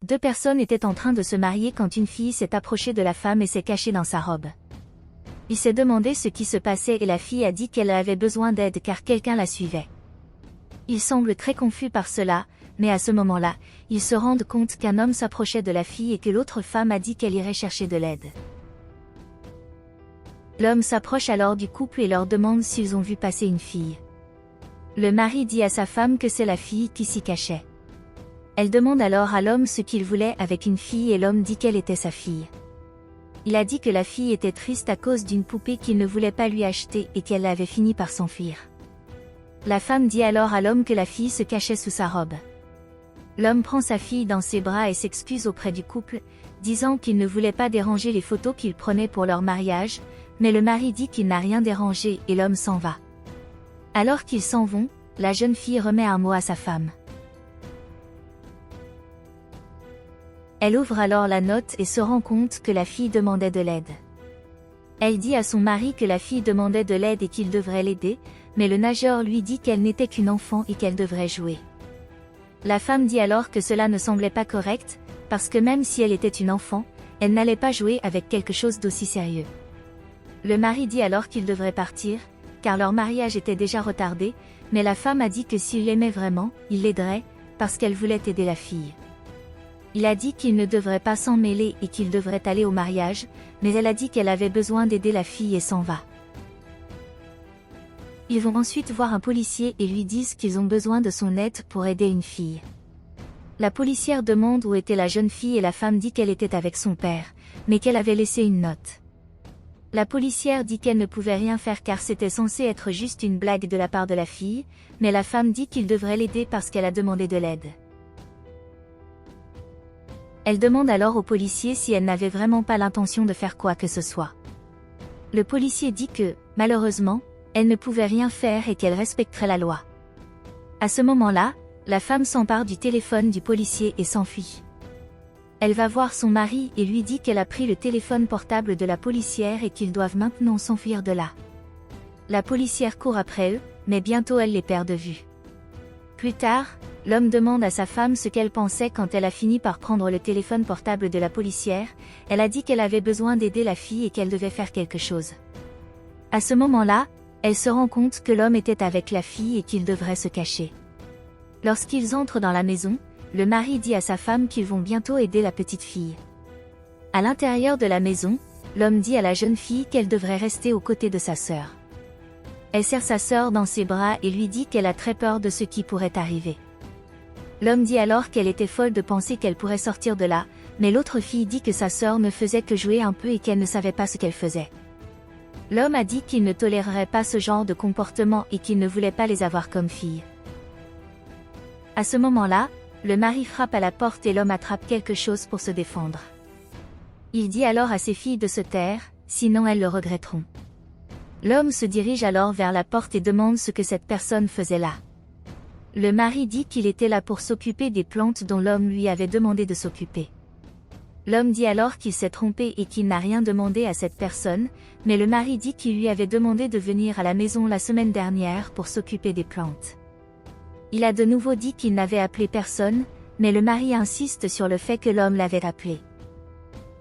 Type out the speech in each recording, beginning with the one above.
Deux personnes étaient en train de se marier quand une fille s'est approchée de la femme et s'est cachée dans sa robe. Il s'est demandé ce qui se passait et la fille a dit qu'elle avait besoin d'aide car quelqu'un la suivait. Il semble très confus par cela, mais à ce moment-là, ils se rendent compte qu'un homme s'approchait de la fille et que l'autre femme a dit qu'elle irait chercher de l'aide. L'homme s'approche alors du couple et leur demande s'ils ont vu passer une fille. Le mari dit à sa femme que c'est la fille qui s'y cachait. Elle demande alors à l'homme ce qu'il voulait avec une fille et l'homme dit qu'elle était sa fille. Il a dit que la fille était triste à cause d'une poupée qu'il ne voulait pas lui acheter et qu'elle avait fini par s'enfuir. La femme dit alors à l'homme que la fille se cachait sous sa robe. L'homme prend sa fille dans ses bras et s'excuse auprès du couple, disant qu'il ne voulait pas déranger les photos qu'ils prenaient pour leur mariage, mais le mari dit qu'il n'a rien dérangé et l'homme s'en va. Alors qu'ils s'en vont, la jeune fille remet un mot à sa femme. Elle ouvre alors la note et se rend compte que la fille demandait de l'aide. Elle dit à son mari que la fille demandait de l'aide et qu'il devrait l'aider, mais le nageur lui dit qu'elle n'était qu'une enfant et qu'elle devrait jouer. La femme dit alors que cela ne semblait pas correct, parce que même si elle était une enfant, elle n'allait pas jouer avec quelque chose d'aussi sérieux. Le mari dit alors qu'il devrait partir, car leur mariage était déjà retardé, mais la femme a dit que s'il l'aimait vraiment, il l'aiderait, parce qu'elle voulait aider la fille. Il a dit qu'il ne devrait pas s'en mêler et qu'il devrait aller au mariage, mais elle a dit qu'elle avait besoin d'aider la fille et s'en va. Ils vont ensuite voir un policier et lui disent qu'ils ont besoin de son aide pour aider une fille. La policière demande où était la jeune fille et la femme dit qu'elle était avec son père, mais qu'elle avait laissé une note. La policière dit qu'elle ne pouvait rien faire car c'était censé être juste une blague de la part de la fille, mais la femme dit qu'il devrait l'aider parce qu'elle a demandé de l'aide. Elle demande alors au policier si elle n'avait vraiment pas l'intention de faire quoi que ce soit. Le policier dit que, malheureusement, elle ne pouvait rien faire et qu'elle respecterait la loi. À ce moment-là, la femme s'empare du téléphone du policier et s'enfuit. Elle va voir son mari et lui dit qu'elle a pris le téléphone portable de la policière et qu'ils doivent maintenant s'enfuir de là. La policière court après eux, mais bientôt elle les perd de vue. Plus tard, l'homme demande à sa femme ce qu'elle pensait quand elle a fini par prendre le téléphone portable de la policière. Elle a dit qu'elle avait besoin d'aider la fille et qu'elle devait faire quelque chose. À ce moment-là, elle se rend compte que l'homme était avec la fille et qu'il devrait se cacher. Lorsqu'ils entrent dans la maison, le mari dit à sa femme qu'ils vont bientôt aider la petite fille. À l'intérieur de la maison, l'homme dit à la jeune fille qu'elle devrait rester aux côtés de sa sœur. Elle serre sa sœur dans ses bras et lui dit qu'elle a très peur de ce qui pourrait arriver. L'homme dit alors qu'elle était folle de penser qu'elle pourrait sortir de là, mais l'autre fille dit que sa sœur ne faisait que jouer un peu et qu'elle ne savait pas ce qu'elle faisait. L'homme a dit qu'il ne tolérerait pas ce genre de comportement et qu'il ne voulait pas les avoir comme filles. À ce moment-là, le mari frappe à la porte et l'homme attrape quelque chose pour se défendre. Il dit alors à ses filles de se taire, sinon elles le regretteront. L'homme se dirige alors vers la porte et demande ce que cette personne faisait là. Le mari dit qu'il était là pour s'occuper des plantes dont l'homme lui avait demandé de s'occuper. L'homme dit alors qu'il s'est trompé et qu'il n'a rien demandé à cette personne, mais le mari dit qu'il lui avait demandé de venir à la maison la semaine dernière pour s'occuper des plantes. Il a de nouveau dit qu'il n'avait appelé personne, mais le mari insiste sur le fait que l'homme l'avait appelé.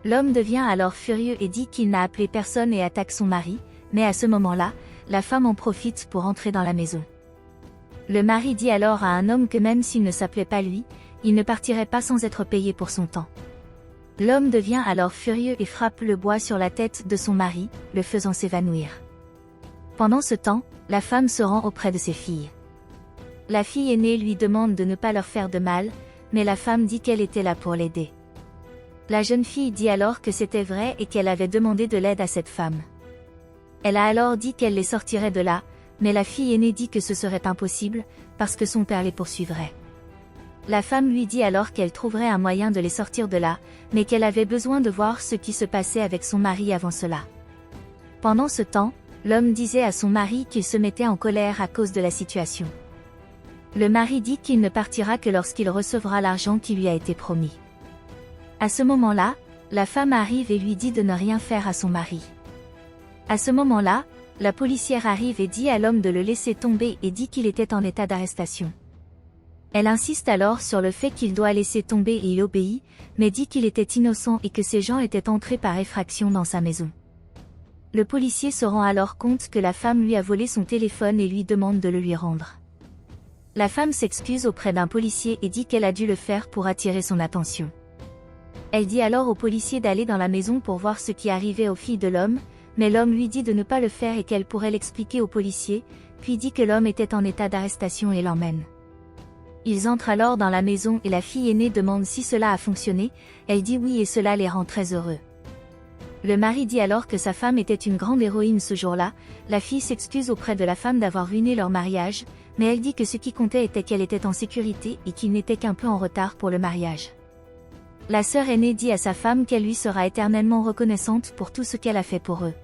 L'homme devient alors furieux et dit qu'il n'a appelé personne et attaque son mari, mais à ce moment-là, la femme en profite pour entrer dans la maison. Le mari dit alors à un homme que même s'il ne s'appelait pas lui, il ne partirait pas sans être payé pour son temps. L'homme devient alors furieux et frappe le bois sur la tête de son mari, le faisant s'évanouir. Pendant ce temps, la femme se rend auprès de ses filles. La fille aînée lui demande de ne pas leur faire de mal, mais la femme dit qu'elle était là pour l'aider. La jeune fille dit alors que c'était vrai et qu'elle avait demandé de l'aide à cette femme. Elle a alors dit qu'elle les sortirait de là, mais la fille aînée dit que ce serait impossible, parce que son père les poursuivrait. La femme lui dit alors qu'elle trouverait un moyen de les sortir de là, mais qu'elle avait besoin de voir ce qui se passait avec son mari avant cela. Pendant ce temps, l'homme disait à son mari qu'il se mettait en colère à cause de la situation. Le mari dit qu'il ne partira que lorsqu'il recevra l'argent qui lui a été promis. À ce moment-là, la femme arrive et lui dit de ne rien faire à son mari. À ce moment-là, la policière arrive et dit à l'homme de le laisser tomber et dit qu'il était en état d'arrestation. Elle insiste alors sur le fait qu'il doit laisser tomber et il obéit, mais dit qu'il était innocent et que ces gens étaient entrés par effraction dans sa maison. Le policier se rend alors compte que la femme lui a volé son téléphone et lui demande de le lui rendre. La femme s'excuse auprès d'un policier et dit qu'elle a dû le faire pour attirer son attention. Elle dit alors au policier d'aller dans la maison pour voir ce qui arrivait aux filles de l'homme, mais l'homme lui dit de ne pas le faire et qu'elle pourrait l'expliquer au policier, puis dit que l'homme était en état d'arrestation et l'emmène. Ils entrent alors dans la maison et la fille aînée demande si cela a fonctionné, elle dit oui et cela les rend très heureux. Le mari dit alors que sa femme était une grande héroïne ce jour-là, la fille s'excuse auprès de la femme d'avoir ruiné leur mariage, mais elle dit que ce qui comptait était qu'elle était en sécurité et qu'il n'était qu'un peu en retard pour le mariage. La sœur aînée dit à sa femme qu'elle lui sera éternellement reconnaissante pour tout ce qu'elle a fait pour eux.